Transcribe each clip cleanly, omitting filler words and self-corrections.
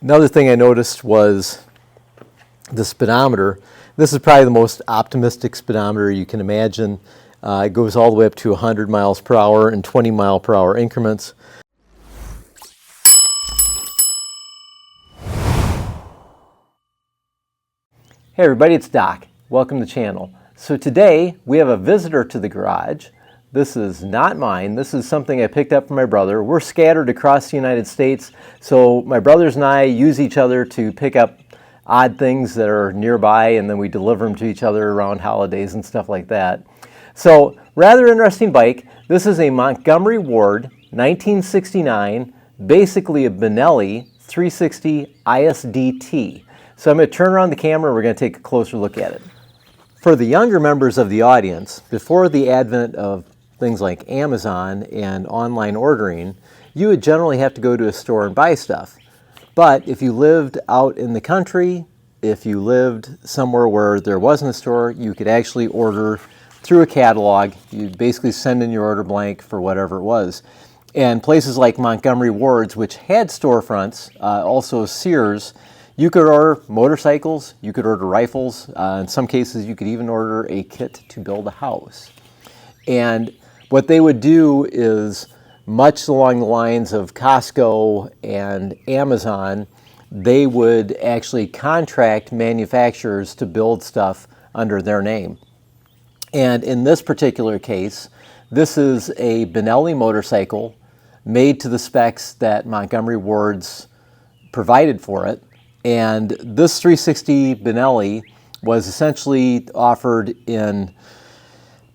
Another thing I noticed was the speedometer. This is probably the most optimistic speedometer you can imagine. It goes all the way up to 100 miles per hour in 20 mile per hour increments. Hey everybody, it's Doc. Welcome to the channel. So today we have a visitor to the garage. This is not mine. This is something I picked up from my brother. We're scattered across the United States, so my brothers and I use each other to pick up odd things that are nearby, and then we deliver them to each other around holidays and stuff like that. So, rather interesting bike. This is a Montgomery Ward 1969, basically a Benelli 360 ISDT. So I'm going to turn around the camera and we're going to take a closer look at it. For the younger members of the audience, before the advent of things like Amazon and online ordering, you would generally have to go to a store and buy stuff. But if you lived out in the country, if you lived somewhere where there wasn't a store, you could actually order through a catalog. You'd basically send in your order blank for whatever it was. And places like Montgomery Wards, which had storefronts, also Sears, you could order motorcycles, you could order rifles, in some cases you could even order a kit to build a house. And what they would do is, much along the lines of Costco and Amazon, they would actually contract manufacturers to build stuff under their name. And in this particular case, this is a Benelli motorcycle made to the specs that Montgomery Wards provided for it. And this 360 Benelli was essentially offered in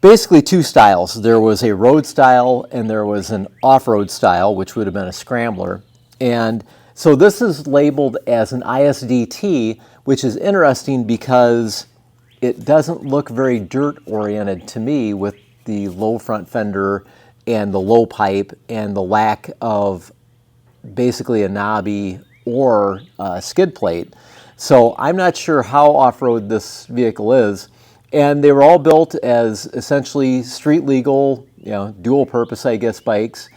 basically two styles. There was a road style and there was an off-road style, which would have been a scrambler. And so this is labeled as an ISDT, which is interesting because it doesn't look very dirt-oriented to me with the low front fender and the low pipe and the lack of basically a knobby or a skid plate. So I'm not sure how off-road this vehicle is. And they were all built as essentially street legal, dual purpose, I guess, bikes.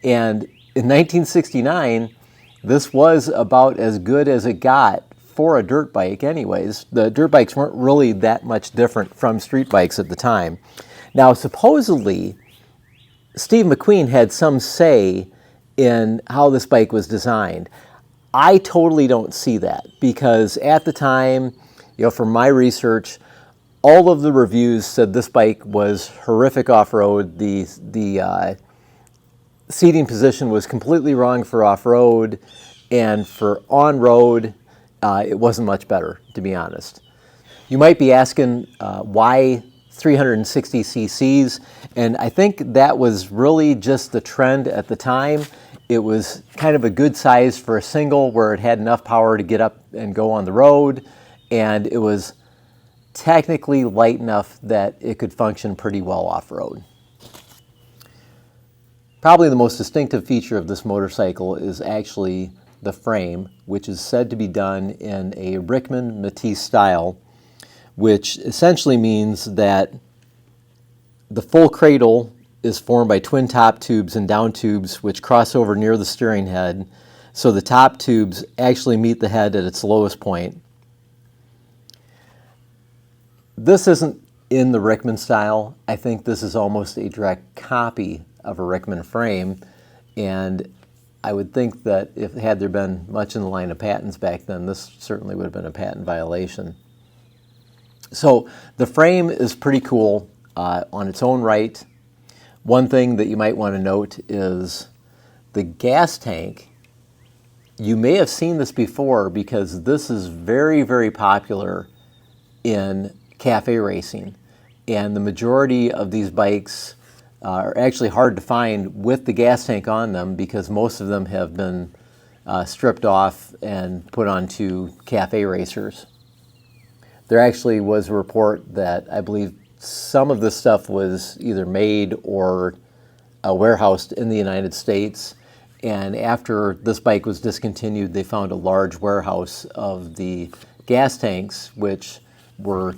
And in 1969, this was about as good as it got for a dirt bike anyways. The dirt bikes weren't really that much different from street bikes at the time. Now, supposedly, Steve McQueen had some say in how this bike was designed. I totally don't see that because at the time, from my research, all of the reviews said this bike was horrific off-road. The seating position was completely wrong for off-road, and for on-road, it wasn't much better, to be honest. You might be asking why 360 cc's, and I think that was really just the trend at the time. It was kind of a good size for a single where it had enough power to get up and go on the road, and it was technically light enough that it could function pretty well off-road. Probably the most distinctive feature of this motorcycle is actually the frame, which is said to be done in a Rickman Matisse style, which essentially means that the full cradle is formed by twin top tubes and down tubes which cross over near the steering head, so the top tubes actually meet the head at its lowest point. This isn't in the Rickman style. I think this is almost a direct copy of a Rickman frame, and I would think that if had there been much in the line of patents back then, this certainly would have been a patent violation. So the frame is pretty cool on its own right. One thing that you might want to note is the gas tank. You may have seen this before because this is very, very popular in cafe racing, and the majority of these bikes are actually hard to find with the gas tank on them because most of them have been stripped off and put onto cafe racers. There actually was a report that I believe some of this stuff was either made or warehoused in the United States, and after this bike was discontinued, they found a large warehouse of the gas tanks, which were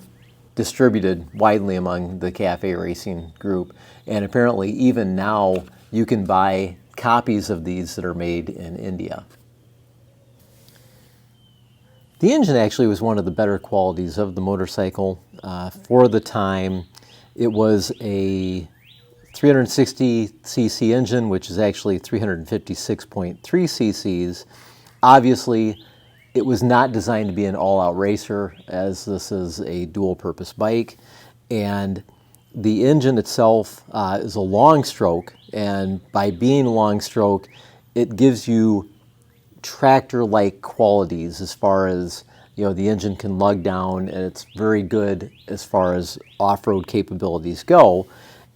distributed widely among the cafe racing group. And apparently even now you can buy copies of these that are made in India. The engine actually was one of the better qualities of the motorcycle. For the time, it was a 360cc engine, which is actually 356.3 cc's. Obviously, it was not designed to be an all-out racer, as this is a dual-purpose bike. And the engine itself is a long stroke, and by being long stroke, it gives you tractor-like qualities as far as, the engine can lug down, and it's very good as far as off-road capabilities go.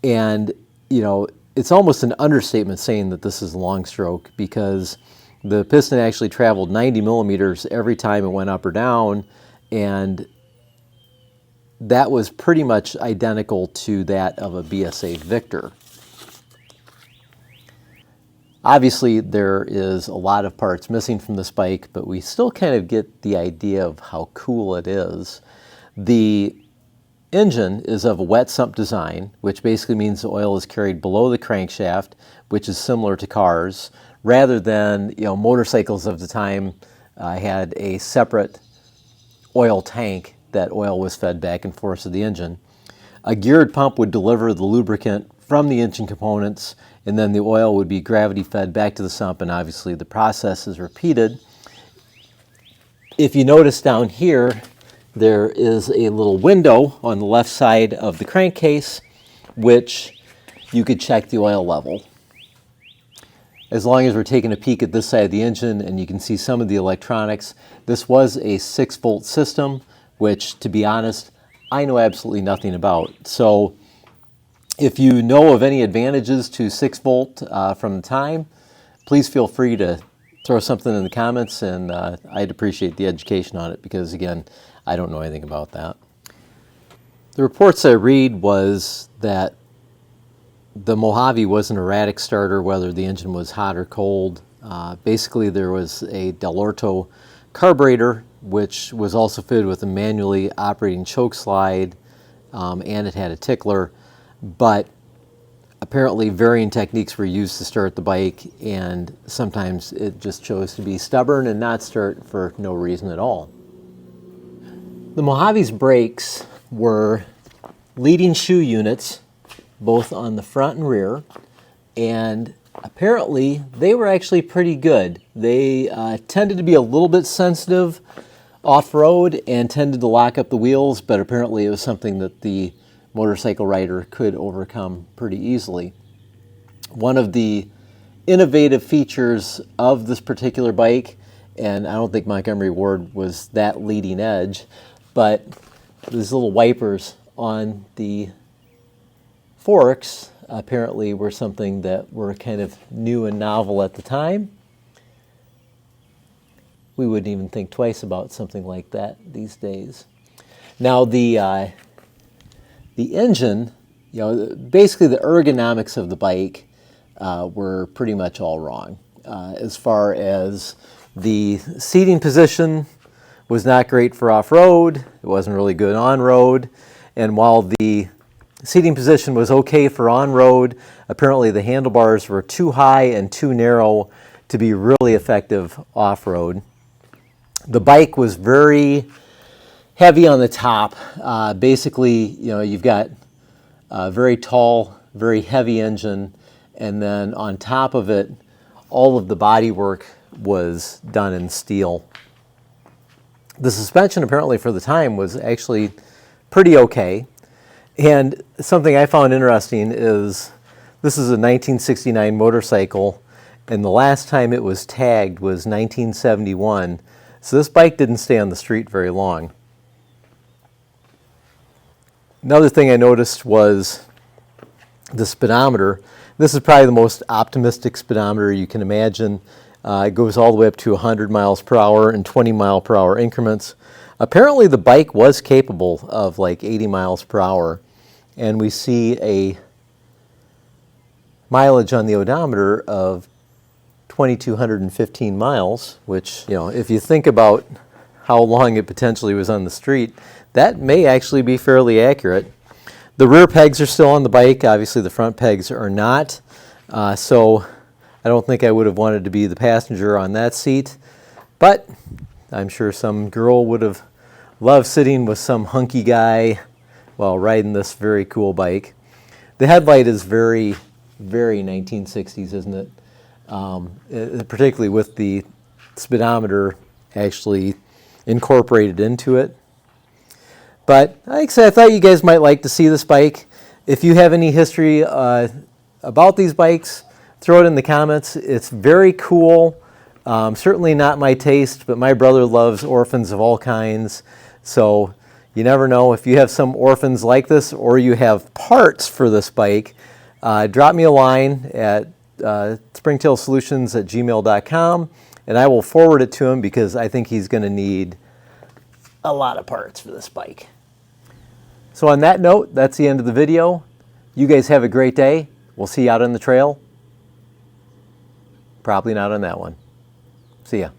And it's almost an understatement saying that this is long stroke, because the piston actually traveled 90 millimeters every time it went up or down, and that was pretty much identical to that of a BSA Victor. Obviously, there is a lot of parts missing from this bike, but we still kind of get the idea of how cool it is. The engine is of a wet sump design, which basically means the oil is carried below the crankshaft, which is similar to cars, rather than motorcycles of the time had a separate oil tank that oil was fed back and forth to the engine. A geared pump would deliver the lubricant from the engine components, and then the oil would be gravity fed back to the sump, and obviously the process is repeated. If you notice down here, there is a little window on the left side of the crankcase, which you could check the oil level. As long as we're taking a peek at this side of the engine and you can see some of the electronics, this was a 6-volt system, which, to be honest, I know absolutely nothing about. So if you know of any advantages to 6-volt from the time, please feel free to throw something in the comments, and I'd appreciate the education on it, because again, I don't know anything about that. The reports I read was that the Mojave was an erratic starter, whether the engine was hot or cold. Basically, there was a Del Orto carburetor, which was also fitted with a manually operating choke slide, and it had a tickler. But apparently varying techniques were used to start the bike, and sometimes it just chose to be stubborn and not start for no reason at all. The Mojave's brakes were leading shoe units, both on the front and rear, and apparently they were actually pretty good. They tended to be a little bit sensitive off-road and tended to lock up the wheels, but apparently it was something that the motorcycle rider could overcome pretty easily. One of the innovative features of this particular bike, and I don't think Montgomery Ward was that leading edge, but these little wipers on the forks apparently were something that were kind of new and novel at the time. We wouldn't even think twice about something like that these days. Now the engine, basically the ergonomics of the bike were pretty much all wrong. As far as the seating position was not great for off-road, it wasn't really good on-road, and while the seating position was okay for on-road, apparently the handlebars were too high and too narrow to be really effective off-road. The bike was very heavy on the top. Basically, you've got a very tall, very heavy engine, and then on top of it, all of the body work was done in steel. The suspension apparently for the time was actually pretty okay. And something I found interesting is this is a 1969 motorcycle, and the last time it was tagged was 1971. So this bike didn't stay on the street very long. Another thing I noticed was the speedometer. This is probably the most optimistic speedometer you can imagine. It goes all the way up to 100 miles per hour in 20 mile per hour increments. Apparently the bike was capable of like 80 miles per hour, and we see a mileage on the odometer of 2,215 miles, which, if you think about how long it potentially was on the street, that may actually be fairly accurate. The rear pegs are still on the bike. Obviously the front pegs are not. So I don't think I would have wanted to be the passenger on that seat. But I'm sure some girl would have loved sitting with some hunky guy while riding this very cool bike. The headlight is very, very 1960s, isn't it? Particularly with the speedometer actually incorporated into it. But like I said, I thought you guys might like to see this bike. If you have any history about these bikes, throw it in the comments. It's very cool. Certainly not my taste, but my brother loves Orphans of all kinds. So you never know. If you have some Orphans like this, or you have parts for this bike, drop me a line at springtailsolutions@gmail.com, and I will forward it to him because I think he's going to need a lot of parts for this bike. So on that note, that's the end of the video. You guys have a great day. We'll see you out on the trail. Probably not on that one. See ya.